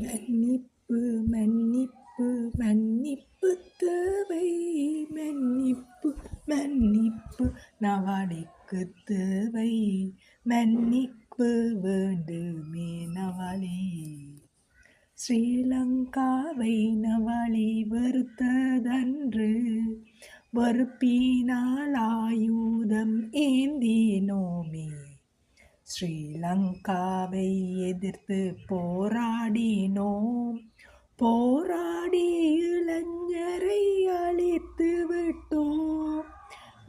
மன்னிப்பு மன்னிப்பு மன்னிப்பு தேவை மன்னிப்பு மன்னிப்பு நவாலிக்கு தேவை மன்னிப்பு வேண்டுமே நவாலி. ஸ்ரீலங்காவை நவாலி வெறுத்ததன்று வெறுப்பினால் ஆயுதம் ஏந்தினோமே. ஸ்ரீலங்காவை எதிர்த்து போராடினோம், போராடி இளைஞரை அழித்து விட்டோம்.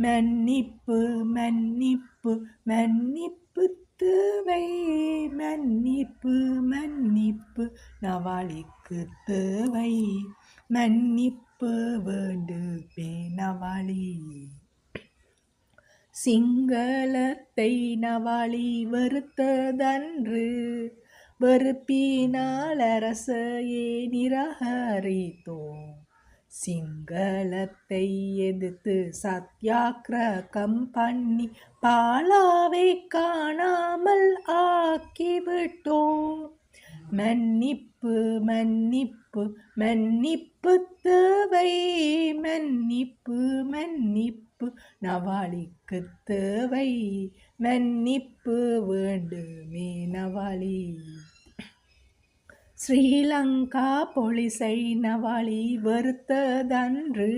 மன்னிப்பு மன்னிப்பு மன்னிப்பு தேவை மன்னிப்பு மன்னிப்பு நவாலிக்கு தேவை மன்னிப்பு வேண்டுமே நவாலி. சிங்களத்தை நவாலி வெறுத்ததன்று வெறுப்பினால் அரசையே நிராகரித்தோம். சிங்களத்தை எதிர்த்து சத்தியாகிரகம் பண்ணி பாலாவை காணாமல் ஆக்கிவிட்டோம். மன்னிப்பு மன்னிப்பு மன்னிப்பு தேவை மன்னிப்பு மன்னிப்பு நவாலிக்கு தேவை மன்னிப்பு வேண்டுமே நவாலி. ஸ்ரீலங்கா போலீஸை நவாலி வெறுத்ததன்று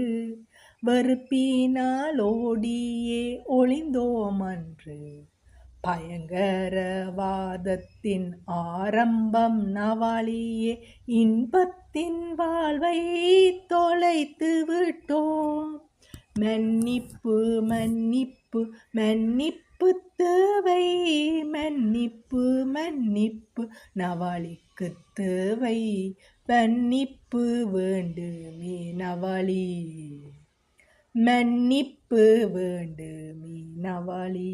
வெறுப்பினால் ஓடியே ஒளிந்தோமன்று. பயங்கரவாதத்தின் ஆரம்பம் நவாலியே இன்பத்தின் வாழ்வை தொலைத்து விட்டோம். மன்னிப்பு மன்னிப்பு மன்னிப்பு தேவை மன்னிப்பு மன்னிப்பு நவாலிக்கு தேவை மன்னிப்பு வேண்டுமே நவாலி. மன்னிப்பு வேண்டுமே நவாலி.